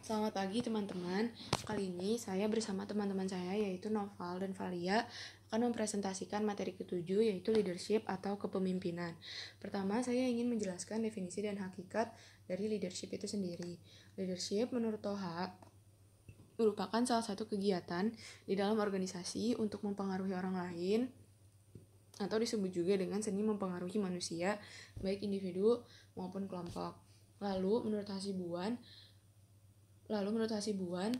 Selamat pagi teman-teman. Kali ini saya bersama teman-teman saya yaitu Noval dan Valia akan mempresentasikan materi ketujuh yaitu leadership atau kepemimpinan. Pertama, saya ingin menjelaskan definisi dan hakikat dari leadership itu sendiri. Leadership menurut Toha merupakan salah satu kegiatan di dalam organisasi untuk mempengaruhi orang lain atau disebut juga dengan seni mempengaruhi manusia, baik individu maupun kelompok. Lalu menurut Hasibuan,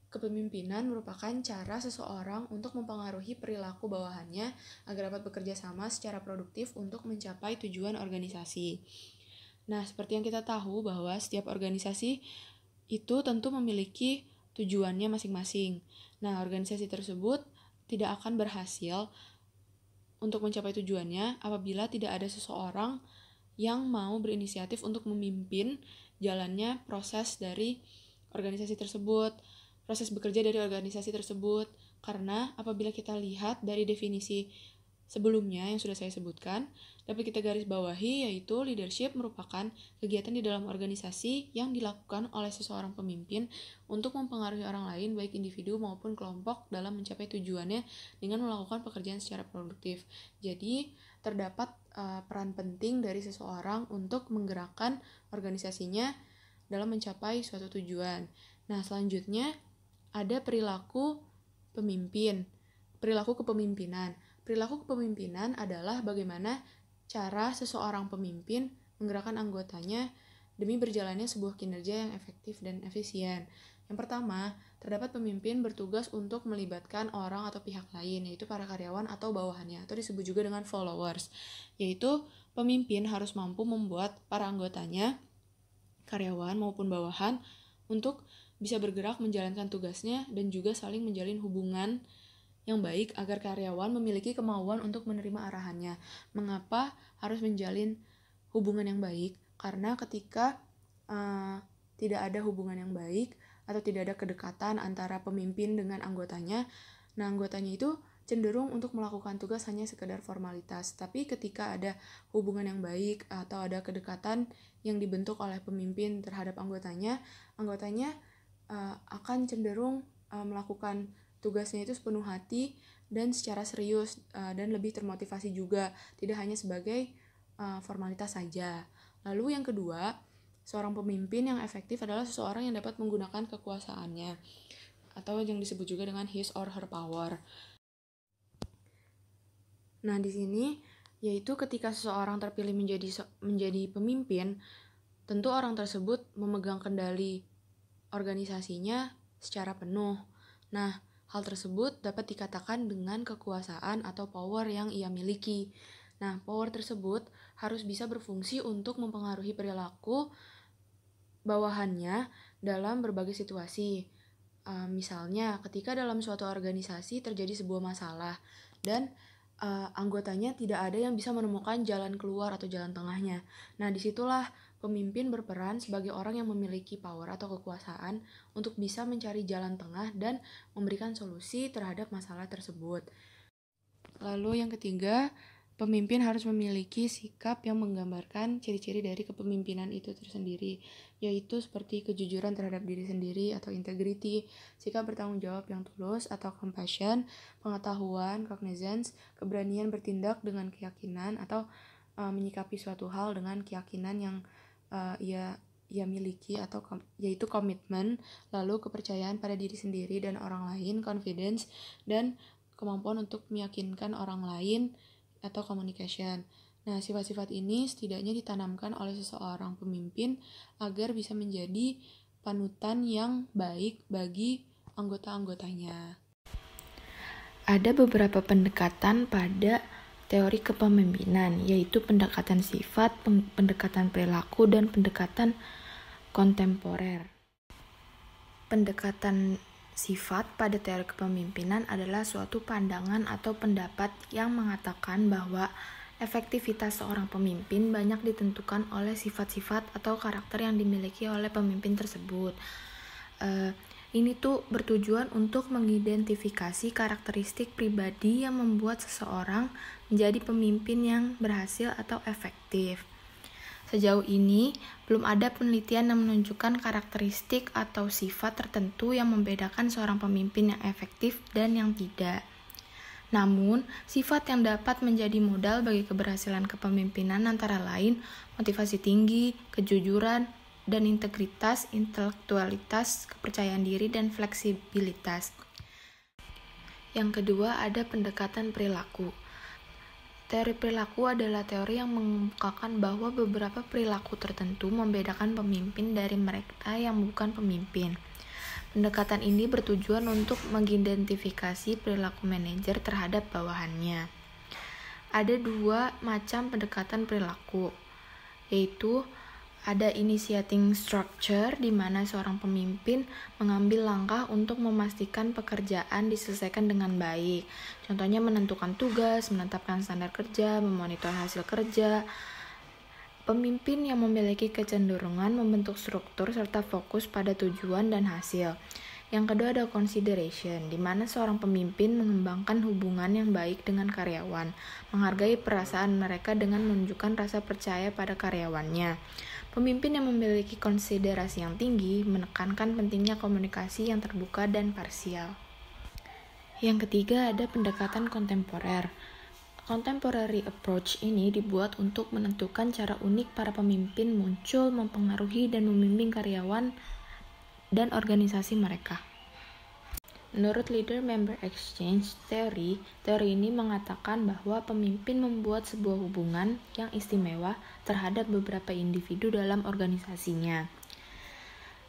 kepemimpinan merupakan cara seseorang untuk mempengaruhi perilaku bawahannya agar dapat bekerja sama secara produktif untuk mencapai tujuan organisasi. Nah, seperti yang kita tahu bahwa setiap organisasi itu tentu memiliki tujuannya masing-masing. Nah, organisasi tersebut tidak akan berhasil untuk mencapai tujuannya apabila tidak ada seseorang yang mau berinisiatif untuk memimpin jalannya proses dari organisasi tersebut, proses bekerja dari organisasi tersebut. Karena apabila kita lihat dari definisi sebelumnya yang sudah saya sebutkan, dapat kita garis bawahi yaitu leadership merupakan kegiatan di dalam organisasi yang dilakukan oleh seseorang pemimpin untuk mempengaruhi orang lain baik individu maupun kelompok dalam mencapai tujuannya dengan melakukan pekerjaan secara produktif. Jadi terdapat peran penting dari seseorang untuk menggerakkan organisasinya dalam mencapai suatu tujuan. Nah, selanjutnya ada perilaku kepemimpinan. Perilaku kepemimpinan adalah bagaimana cara seseorang pemimpin menggerakkan anggotanya demi berjalannya sebuah kinerja yang efektif dan efisien. Yang pertama, terdapat pemimpin bertugas untuk melibatkan orang atau pihak lain, yaitu para karyawan atau bawahannya, atau disebut juga dengan followers. Yaitu pemimpin harus mampu membuat para anggotanya, karyawan maupun bawahan, untuk bisa bergerak menjalankan tugasnya dan juga saling menjalin hubungan yang baik agar karyawan memiliki kemauan untuk menerima arahannya. Mengapa harus menjalin hubungan yang baik? Karena ketika tidak ada hubungan yang baik atau tidak ada kedekatan antara pemimpin dengan anggotanya, nah anggotanya itu cenderung untuk melakukan tugas hanya sekedar formalitas. Tapi ketika ada hubungan yang baik atau ada kedekatan yang dibentuk oleh pemimpin terhadap anggotanya akan cenderung melakukan tugasnya itu sepenuh hati dan secara serius dan lebih termotivasi juga, tidak hanya sebagai formalitas saja. Lalu yang kedua, seorang pemimpin yang efektif adalah seseorang yang dapat menggunakan kekuasaannya atau yang disebut juga dengan his or her power. Nah, di sini yaitu ketika seseorang terpilih menjadi pemimpin, tentu orang tersebut memegang kendali organisasinya secara penuh. Nah, hal tersebut dapat dikatakan dengan kekuasaan atau power yang ia miliki. Nah, power tersebut harus bisa berfungsi untuk mempengaruhi perilaku bawahannya dalam berbagai situasi. Misalnya, ketika dalam suatu organisasi terjadi sebuah masalah dan anggotanya tidak ada yang bisa menemukan jalan keluar atau jalan tengahnya. Nah, disitulah pemimpin berperan sebagai orang yang memiliki power atau kekuasaan untuk bisa mencari jalan tengah dan memberikan solusi terhadap masalah tersebut. Lalu yang ketiga, pemimpin harus memiliki sikap yang menggambarkan ciri-ciri dari kepemimpinan itu tersendiri, yaitu seperti kejujuran terhadap diri sendiri atau integrity, sikap bertanggung jawab yang tulus atau compassion, pengetahuan, cognizance, keberanian bertindak dengan keyakinan atau menyikapi suatu hal dengan keyakinan yang ia miliki atau yaitu komitmen, lalu kepercayaan pada diri sendiri dan orang lain, confidence, dan kemampuan untuk meyakinkan orang lain atau communication. Nah, sifat-sifat ini setidaknya ditanamkan oleh seseorang pemimpin agar bisa menjadi panutan yang baik bagi anggota-anggotanya. Ada beberapa pendekatan pada teori kepemimpinan, yaitu pendekatan sifat, pendekatan perilaku, dan pendekatan kontemporer. Pendekatan sifat pada teori kepemimpinan adalah suatu pandangan atau pendapat yang mengatakan bahwa efektivitas seorang pemimpin banyak ditentukan oleh sifat-sifat atau karakter yang dimiliki oleh pemimpin tersebut. Ini tuh bertujuan untuk mengidentifikasi karakteristik pribadi yang membuat seseorang menjadi pemimpin yang berhasil atau efektif. Sejauh ini, belum ada penelitian yang menunjukkan karakteristik atau sifat tertentu yang membedakan seorang pemimpin yang efektif dan yang tidak. Namun, sifat yang dapat menjadi modal bagi keberhasilan kepemimpinan antara lain motivasi tinggi, kejujuran, dan integritas, intelektualitas, kepercayaan diri, dan fleksibilitas. Yang kedua, ada pendekatan perilaku. Teori perilaku adalah teori yang mengemukakan bahwa beberapa perilaku tertentu membedakan pemimpin dari mereka yang bukan pemimpin. Pendekatan ini bertujuan untuk mengidentifikasi perilaku manajer terhadap bawahannya. Ada dua macam pendekatan perilaku, yaitu ada initiating structure, di mana seorang pemimpin mengambil langkah untuk memastikan pekerjaan diselesaikan dengan baik. Contohnya menentukan tugas, menetapkan standar kerja, memonitor hasil kerja. Pemimpin yang memiliki kecenderungan membentuk struktur serta fokus pada tujuan dan hasil. Yang kedua ada consideration, di mana seorang pemimpin mengembangkan hubungan yang baik dengan karyawan, menghargai perasaan mereka dengan menunjukkan rasa percaya pada karyawannya. Pemimpin yang memiliki konsiderasi yang tinggi menekankan pentingnya komunikasi yang terbuka dan parsial. Yang ketiga ada pendekatan kontemporer. Contemporary approach ini dibuat untuk menentukan cara unik para pemimpin muncul, mempengaruhi dan membimbing karyawan dan organisasi mereka. Menurut Leader-Member Exchange Theory, teori ini mengatakan bahwa pemimpin membuat sebuah hubungan yang istimewa terhadap beberapa individu dalam organisasinya.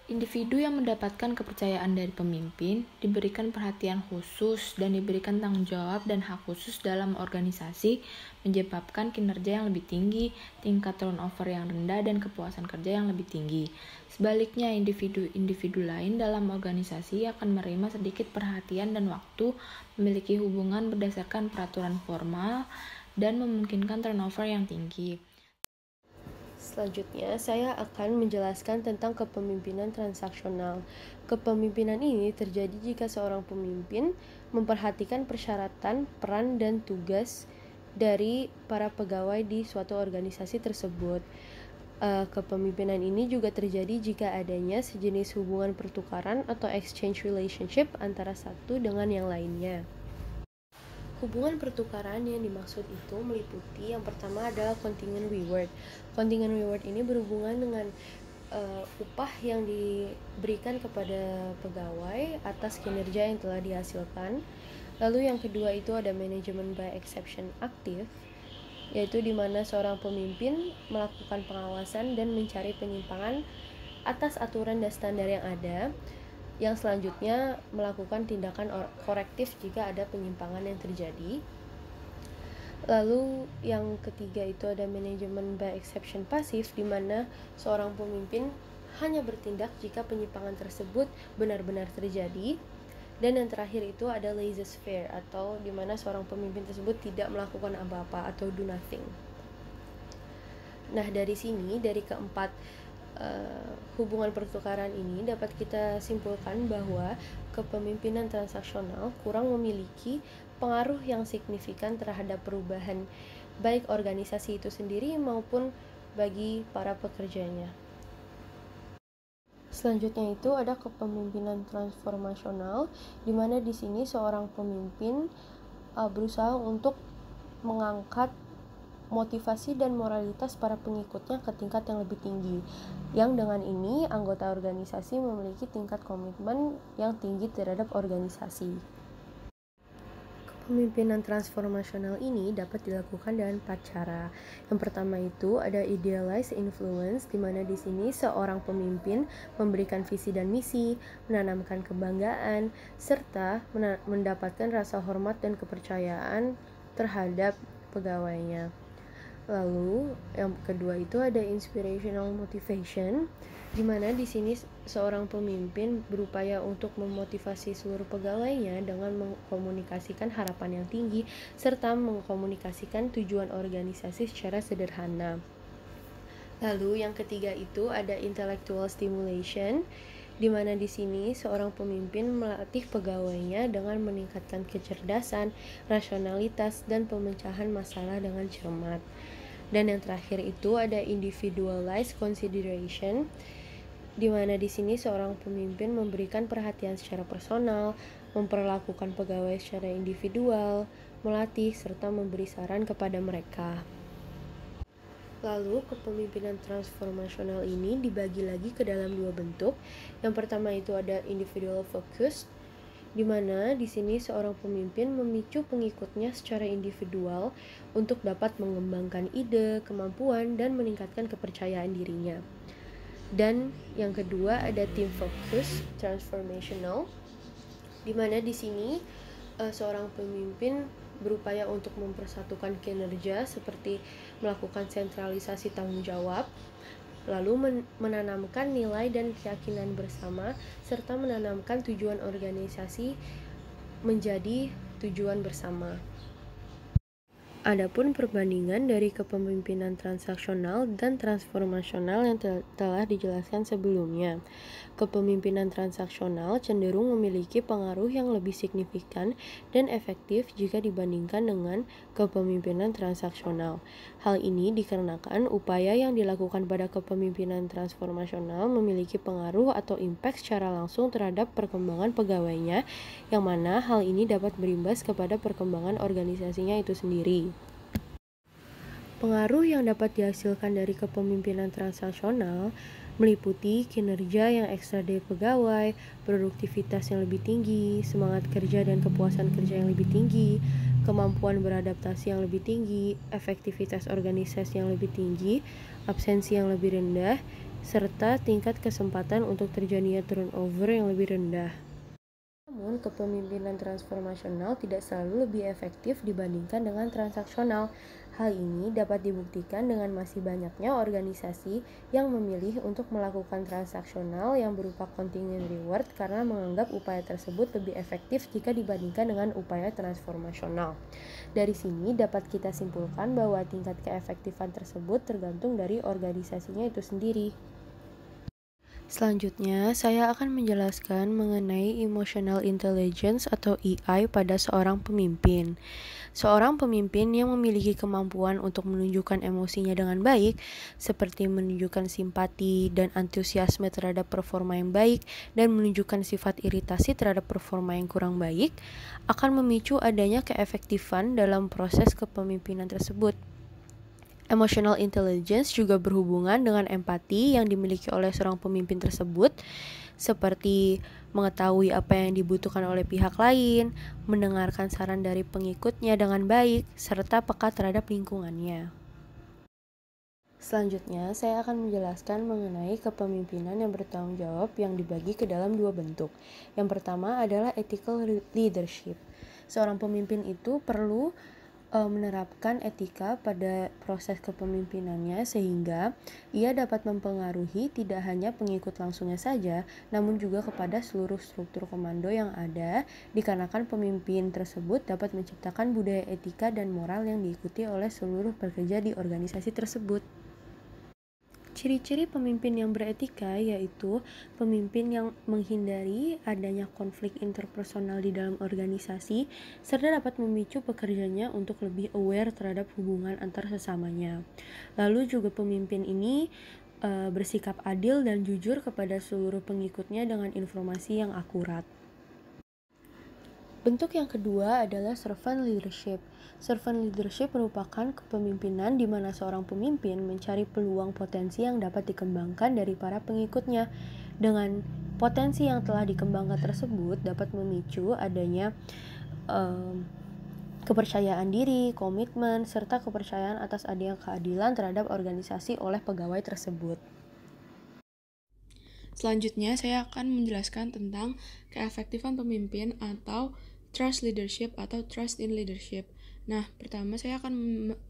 Individu yang mendapatkan kepercayaan dari pemimpin diberikan perhatian khusus dan diberikan tanggung jawab dan hak khusus dalam organisasi, menyebabkan kinerja yang lebih tinggi, tingkat turnover yang rendah, dan kepuasan kerja yang lebih tinggi. Sebaliknya, individu-individu lain dalam organisasi akan menerima sedikit perhatian dan waktu, memiliki hubungan berdasarkan peraturan formal, dan memungkinkan turnover yang tinggi. Selanjutnya, saya akan menjelaskan tentang kepemimpinan transaksional. Kepemimpinan ini terjadi jika seorang pemimpin memperhatikan persyaratan, peran, dan tugas dari para pegawai di suatu organisasi tersebut. Kepemimpinan ini juga terjadi jika adanya sejenis hubungan pertukaran atau exchange relationship antara satu dengan yang lainnya. Hubungan pertukaran yang dimaksud itu meliputi yang pertama adalah contingent reward. Contingent reward ini berhubungan dengan upah yang diberikan kepada pegawai atas kinerja yang telah dihasilkan. Lalu yang kedua itu ada management by exception aktif, yaitu di mana seorang pemimpin melakukan pengawasan dan mencari penyimpangan atas aturan dan standar yang ada. Yang selanjutnya melakukan tindakan korektif jika ada penyimpangan yang terjadi. Lalu yang ketiga itu ada manajemen by exception pasif, di mana seorang pemimpin hanya bertindak jika penyimpangan tersebut benar-benar terjadi. Dan yang terakhir itu ada laissez-faire, atau di mana seorang pemimpin tersebut tidak melakukan apa-apa atau do nothing. Nah, dari sini, dari keempat hubungan pertukaran ini dapat kita simpulkan bahwa kepemimpinan transaksional kurang memiliki pengaruh yang signifikan terhadap perubahan baik organisasi itu sendiri maupun bagi para pekerjanya. Selanjutnya itu ada kepemimpinan transformasional, di mana di sini seorang pemimpin berusaha untuk mengangkat motivasi dan moralitas para pengikutnya ke tingkat yang lebih tinggi. Yang dengan ini anggota organisasi memiliki tingkat komitmen yang tinggi terhadap organisasi. Kepemimpinan transformasional ini dapat dilakukan dengan 4 cara. Yang pertama itu ada idealized influence, di mana di sini seorang pemimpin memberikan visi dan misi, menanamkan kebanggaan, serta mendapatkan rasa hormat dan kepercayaan terhadap pegawainya. Lalu yang kedua itu ada inspirational motivation, di mana di sini seorang pemimpin berupaya untuk memotivasi seluruh pegawainya dengan mengkomunikasikan harapan yang tinggi serta mengkomunikasikan tujuan organisasi secara sederhana. Lalu yang ketiga itu ada intellectual stimulation, di mana di sini seorang pemimpin melatih pegawainya dengan meningkatkan kecerdasan, rasionalitas, dan pemecahan masalah dengan cermat. Dan yang terakhir itu ada individualized consideration, di mana di sini seorang pemimpin memberikan perhatian secara personal, memperlakukan pegawai secara individual, melatih serta memberi saran kepada mereka. Lalu, kepemimpinan transformasional ini dibagi lagi ke dalam dua bentuk. Yang pertama itu ada individual focus, di mana di sini seorang pemimpin memicu pengikutnya secara individual untuk dapat mengembangkan ide, kemampuan, dan meningkatkan kepercayaan dirinya. Dan yang kedua ada team focus transformational, di mana di sini seorang pemimpin berupaya untuk mempersatukan kinerja seperti melakukan sentralisasi tanggung jawab, lalu menanamkan nilai dan keyakinan bersama, serta menanamkan tujuan organisasi menjadi tujuan bersama. Adapun perbandingan dari kepemimpinan transaksional dan transformasional yang telah dijelaskan sebelumnya. Kepemimpinan transaksional cenderung memiliki pengaruh yang lebih signifikan dan efektif jika dibandingkan dengan kepemimpinan transaksional. Hal ini dikarenakan upaya yang dilakukan pada kepemimpinan transformasional memiliki pengaruh atau impact secara langsung terhadap perkembangan pegawainya, yang mana hal ini dapat berimbas kepada perkembangan organisasinya itu sendiri. Pengaruh yang dapat dihasilkan dari kepemimpinan transaksional meliputi kinerja yang ekstra dari pegawai, produktivitas yang lebih tinggi, semangat kerja dan kepuasan kerja yang lebih tinggi, kemampuan beradaptasi yang lebih tinggi, efektivitas organisasi yang lebih tinggi, absensi yang lebih rendah, serta tingkat kesempatan untuk terjadinya turnover yang lebih rendah. Namun, kepemimpinan transformasional tidak selalu lebih efektif dibandingkan dengan transaksional. Hal ini dapat dibuktikan dengan masih banyaknya organisasi yang memilih untuk melakukan transaksional yang berupa contingent reward karena menganggap upaya tersebut lebih efektif jika dibandingkan dengan upaya transformasional. Dari sini dapat kita simpulkan bahwa tingkat keefektifan tersebut tergantung dari organisasinya itu sendiri. Selanjutnya, saya akan menjelaskan mengenai emotional intelligence atau EI pada seorang pemimpin. Seorang pemimpin yang memiliki kemampuan untuk menunjukkan emosinya dengan baik, seperti menunjukkan simpati dan antusiasme terhadap performa yang baik dan menunjukkan sifat iritasi terhadap performa yang kurang baik, akan memicu adanya keefektifan dalam proses kepemimpinan tersebut. Emotional intelligence juga berhubungan dengan empati yang dimiliki oleh seorang pemimpin tersebut, seperti mengetahui apa yang dibutuhkan oleh pihak lain, mendengarkan saran dari pengikutnya dengan baik, serta peka terhadap lingkungannya. Selanjutnya, saya akan menjelaskan mengenai kepemimpinan yang bertanggung jawab yang dibagi ke dalam dua bentuk. Yang pertama adalah ethical leadership. Seorang pemimpin itu perlu menerapkan etika pada proses kepemimpinannya sehingga ia dapat mempengaruhi tidak hanya pengikut langsungnya saja, namun juga kepada seluruh struktur komando yang ada, dikarenakan pemimpin tersebut dapat menciptakan budaya etika dan moral yang diikuti oleh seluruh pekerja di organisasi tersebut. Ciri-ciri pemimpin yang beretika yaitu pemimpin yang menghindari adanya konflik interpersonal di dalam organisasi serta dapat memicu pekerjanya untuk lebih aware terhadap hubungan antar sesamanya. Lalu juga pemimpin ini bersikap adil dan jujur kepada seluruh pengikutnya dengan informasi yang akurat. Bentuk yang kedua adalah servant leadership. Servant leadership merupakan kepemimpinan di mana seorang pemimpin mencari peluang potensi yang dapat dikembangkan dari para pengikutnya. Dengan potensi yang telah dikembangkan tersebut dapat memicu adanya kepercayaan diri, komitmen, serta kepercayaan atas adanya keadilan terhadap organisasi oleh pegawai tersebut. Selanjutnya, saya akan menjelaskan tentang keefektifan pemimpin atau trust leadership atau trust in leadership. Nah, pertama saya akan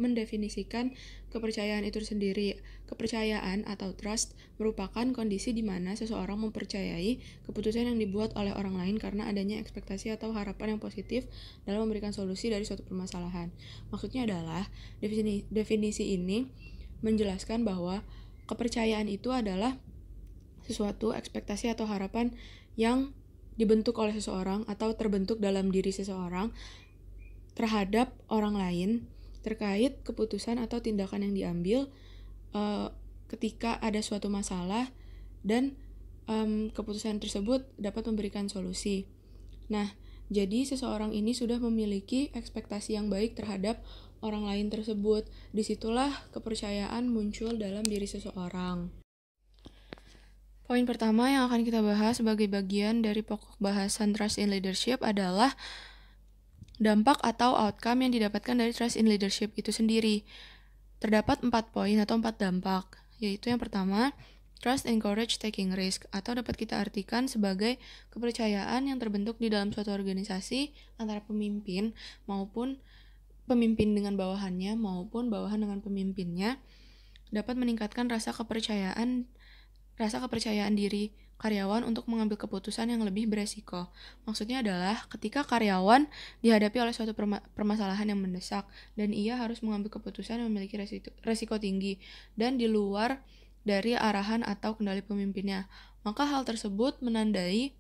mendefinisikan kepercayaan itu sendiri. Kepercayaan atau trust merupakan kondisi di mana seseorang mempercayai keputusan yang dibuat oleh orang lain karena adanya ekspektasi atau harapan yang positif dalam memberikan solusi dari suatu permasalahan. Maksudnya adalah, definisi ini menjelaskan bahwa kepercayaan itu adalah sesuatu ekspektasi atau harapan yang dibentuk oleh seseorang atau terbentuk dalam diri seseorang terhadap orang lain, terkait keputusan atau tindakan yang diambil ketika ada suatu masalah dan keputusan tersebut dapat memberikan solusi. Nah, jadi seseorang ini sudah memiliki ekspektasi yang baik terhadap orang lain tersebut. Disitulah kepercayaan muncul dalam diri seseorang. Poin pertama yang akan kita bahas sebagai bagian dari pokok bahasan Trust in Leadership adalah dampak atau outcome yang didapatkan dari Trust in Leadership itu sendiri. Terdapat 4 poin atau 4 dampak, yaitu yang pertama, Trust encourage taking risk, atau dapat kita artikan sebagai kepercayaan yang terbentuk di dalam suatu organisasi antara pemimpin maupun pemimpin dengan bawahannya maupun bawahan dengan pemimpinnya, dapat meningkatkan rasa kepercayaan diri karyawan untuk mengambil keputusan yang lebih beresiko. Maksudnya adalah ketika karyawan dihadapi oleh suatu permasalahan yang mendesak dan ia harus mengambil keputusan yang memiliki resiko tinggi dan di luar dari arahan atau kendali pemimpinnya, maka hal tersebut menandai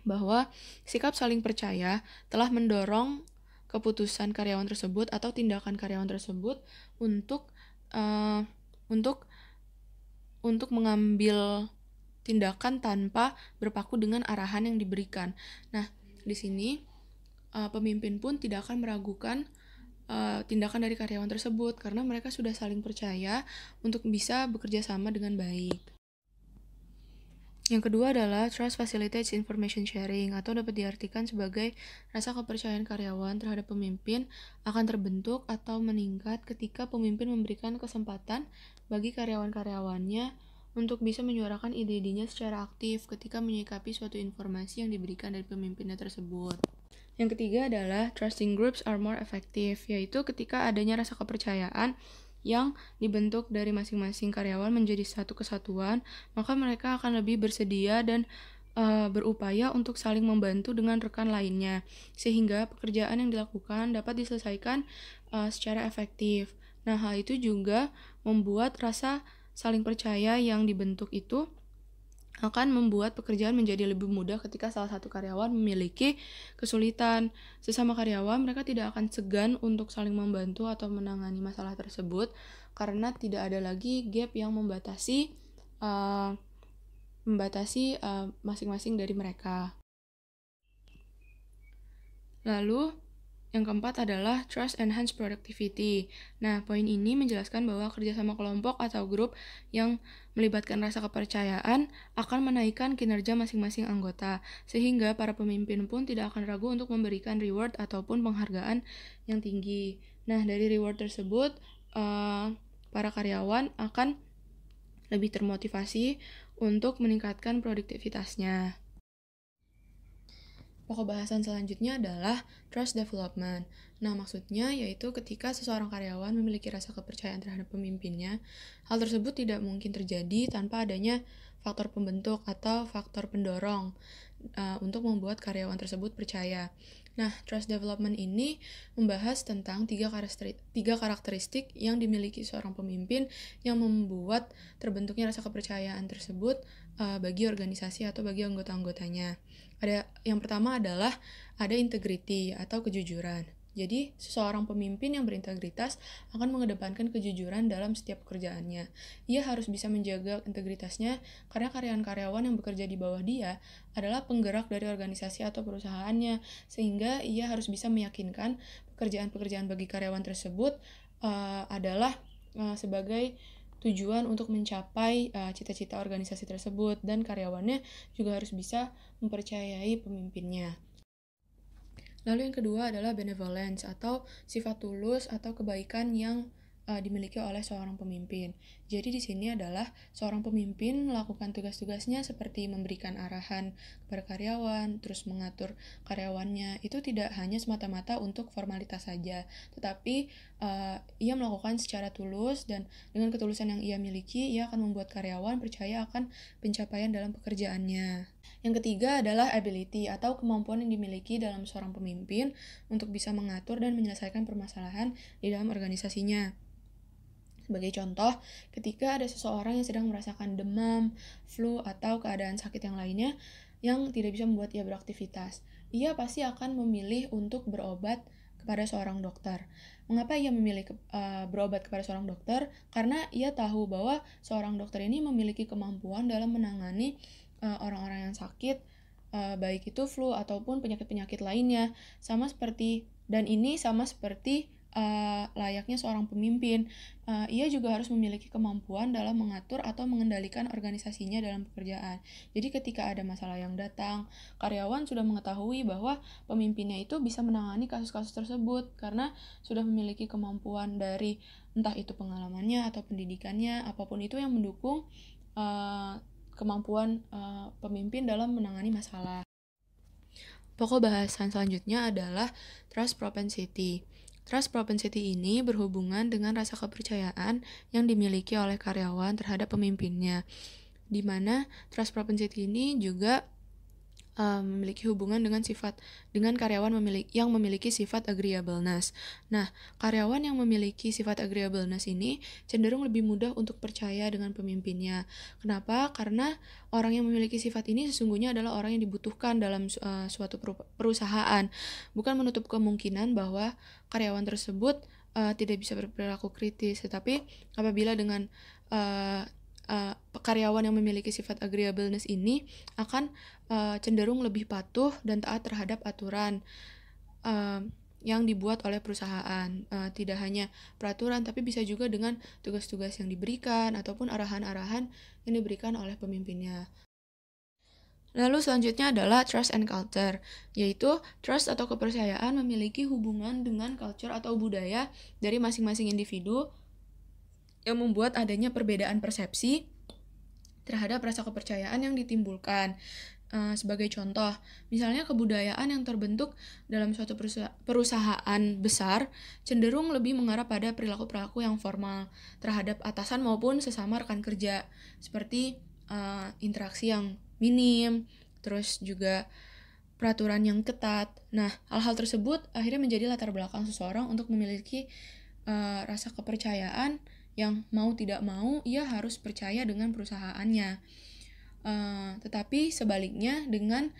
bahwa sikap saling percaya telah mendorong keputusan karyawan tersebut atau tindakan karyawan tersebut untuk mengambil tindakan tanpa berpaku dengan arahan yang diberikan. Nah, di sini pemimpin pun tidak akan meragukan tindakan dari karyawan tersebut karena mereka sudah saling percaya untuk bisa bekerja sama dengan baik. Yang kedua adalah trust facilitates information sharing, atau dapat diartikan sebagai rasa kepercayaan karyawan terhadap pemimpin akan terbentuk atau meningkat ketika pemimpin memberikan kesempatan bagi karyawan-karyawannya untuk bisa menyuarakan ide-idenya secara aktif ketika menyikapi suatu informasi yang diberikan dari pemimpinnya tersebut. Yang ketiga adalah trusting groups are more effective, yaitu ketika adanya rasa kepercayaan yang dibentuk dari masing-masing karyawan menjadi satu kesatuan, maka mereka akan lebih bersedia dan berupaya untuk saling membantu dengan rekan lainnya, sehingga pekerjaan yang dilakukan dapat diselesaikan secara efektif. Nah, hal itu juga membuat rasa saling percaya yang dibentuk itu akan membuat pekerjaan menjadi lebih mudah ketika salah satu karyawan memiliki kesulitan. Sesama karyawan, mereka tidak akan segan untuk saling membantu atau menangani masalah tersebut karena tidak ada lagi gap yang membatasi masing-masing dari mereka. Lalu, yang keempat adalah trust enhance productivity. Nah, poin ini menjelaskan bahwa kerjasama kelompok atau grup yang melibatkan rasa kepercayaan akan menaikkan kinerja masing-masing anggota, sehingga para pemimpin pun tidak akan ragu untuk memberikan reward ataupun penghargaan yang tinggi. Nah, dari reward tersebut, para karyawan akan lebih termotivasi untuk meningkatkan produktivitasnya. Pokok bahasan selanjutnya adalah trust development. Nah, maksudnya yaitu ketika seseorang karyawan memiliki rasa kepercayaan terhadap pemimpinnya, hal tersebut tidak mungkin terjadi tanpa adanya faktor pembentuk atau faktor pendorong untuk membuat karyawan tersebut percaya. Nah, trust development ini membahas tentang tiga karakteristik yang dimiliki seorang pemimpin yang membuat terbentuknya rasa kepercayaan tersebut bagi organisasi atau bagi anggota-anggotanya. Yang pertama adalah ada integrity atau kejujuran. Jadi, seseorang pemimpin yang berintegritas akan mengedepankan kejujuran dalam setiap pekerjaannya. Ia harus bisa menjaga integritasnya karena karyawan-karyawan yang bekerja di bawah dia adalah penggerak dari organisasi atau perusahaannya, sehingga ia harus bisa meyakinkan pekerjaan-pekerjaan bagi karyawan tersebut adalah sebagai tujuan untuk mencapai cita-cita organisasi tersebut, dan karyawannya juga harus bisa mempercayai pemimpinnya. Lalu yang kedua adalah benevolence atau sifat tulus atau kebaikan yang dimiliki oleh seorang pemimpin. Jadi di sini adalah seorang pemimpin melakukan tugas-tugasnya seperti memberikan arahan kepada karyawan, terus mengatur karyawannya. Itu tidak hanya semata-mata untuk formalitas saja, tetapi ia melakukan secara tulus, dan dengan ketulusan yang ia miliki, ia akan membuat karyawan percaya akan pencapaian dalam pekerjaannya. Yang ketiga adalah ability atau kemampuan yang dimiliki dalam seorang pemimpin untuk bisa mengatur dan menyelesaikan permasalahan di dalam organisasinya. Sebagai contoh, ketika ada seseorang yang sedang merasakan demam, flu, atau keadaan sakit yang lainnya yang tidak bisa membuat ia beraktivitas, ia pasti akan memilih untuk berobat kepada seorang dokter. Mengapa ia memilih berobat kepada seorang dokter? Karena ia tahu bahwa seorang dokter ini memiliki kemampuan dalam menangani orang-orang yang sakit, baik itu flu ataupun penyakit-penyakit lainnya. Ini sama seperti layaknya seorang pemimpin. Ia juga harus memiliki kemampuan dalam mengatur atau mengendalikan organisasinya dalam pekerjaan. Jadi ketika ada masalah yang datang, karyawan sudah mengetahui bahwa pemimpinnya itu bisa menangani kasus-kasus tersebut karena sudah memiliki kemampuan dari entah itu pengalamannya atau pendidikannya, apapun itu yang mendukung kemampuan pemimpin dalam menangani masalah. Pokok bahasan selanjutnya adalah trust propensity. Trust propensity ini berhubungan dengan rasa kepercayaan yang dimiliki oleh karyawan terhadap pemimpinnya, di mana trust propensity ini juga memiliki hubungan dengan karyawan yang memiliki sifat agreeableness. Nah, karyawan yang memiliki sifat agreeableness ini cenderung lebih mudah untuk percaya dengan pemimpinnya. Kenapa? Karena orang yang memiliki sifat ini sesungguhnya adalah orang yang dibutuhkan dalam suatu perusahaan. Bukan menutup kemungkinan bahwa karyawan tersebut tidak bisa berperilaku kritis, tetapi apabila dengan karyawan yang memiliki sifat agreeableness ini akan cenderung lebih patuh dan taat terhadap aturan yang dibuat oleh perusahaan. Tidak hanya peraturan, tapi bisa juga dengan tugas-tugas yang diberikan ataupun arahan-arahan yang diberikan oleh pemimpinnya. Lalu selanjutnya adalah trust and culture, yaitu trust atau kepercayaan memiliki hubungan dengan culture atau budaya dari masing-masing individu yang membuat adanya perbedaan persepsi terhadap rasa kepercayaan yang ditimbulkan. Sebagai contoh, misalnya kebudayaan yang terbentuk dalam suatu perusahaan besar cenderung lebih mengarah pada perilaku-perilaku yang formal terhadap atasan maupun sesama rekan kerja, seperti interaksi yang minim, terus juga peraturan yang ketat. Nah, hal-hal tersebut akhirnya menjadi latar belakang seseorang untuk memiliki rasa kepercayaan yang mau tidak mau ia harus percaya dengan perusahaannya. Tetapi sebaliknya dengan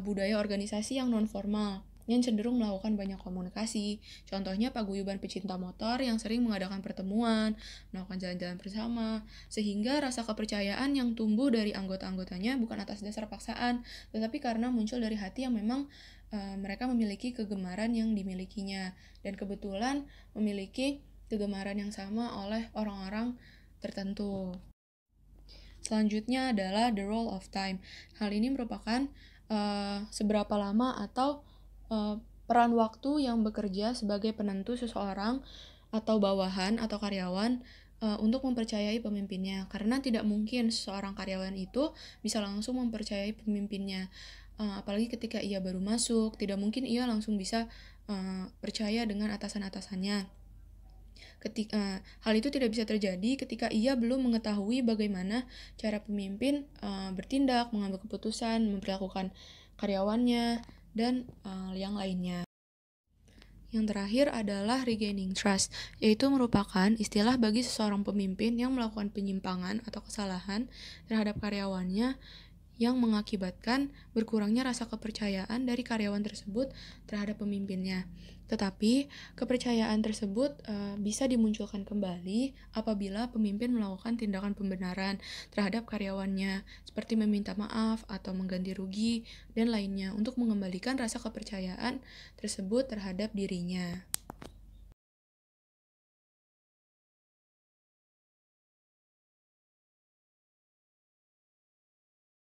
budaya organisasi yang non formal yang cenderung melakukan banyak komunikasi. Contohnya paguyuban pecinta motor yang sering mengadakan pertemuan, melakukan jalan-jalan bersama, sehingga rasa kepercayaan yang tumbuh dari anggota-anggotanya bukan atas dasar paksaan, tetapi karena muncul dari hati yang memang mereka memiliki kegemaran yang dimilikinya dan kebetulan memiliki kegemaran yang sama oleh orang-orang tertentu. Selanjutnya adalah the role of time. Hal ini merupakan seberapa lama atau peran waktu yang bekerja sebagai penentu seseorang atau bawahan atau karyawan untuk mempercayai pemimpinnya. Karena tidak mungkin seorang karyawan itu bisa langsung mempercayai pemimpinnya. Apalagi ketika ia baru masuk, tidak mungkin ia langsung bisa percaya dengan atasan-atasannya. Hal itu tidak bisa terjadi ketika ia belum mengetahui bagaimana cara pemimpin bertindak, mengambil keputusan, memperlakukan karyawannya, dan yang lainnya. Yang terakhir adalah regaining trust, yaitu merupakan istilah bagi seseorang pemimpin yang melakukan penyimpangan atau kesalahan terhadap karyawannya yang mengakibatkan berkurangnya rasa kepercayaan dari karyawan tersebut terhadap pemimpinnya. Tetapi, kepercayaan tersebut bisa dimunculkan kembali apabila pemimpin melakukan tindakan pembenaran terhadap karyawannya, seperti meminta maaf atau mengganti rugi, dan lainnya untuk mengembalikan rasa kepercayaan tersebut terhadap dirinya.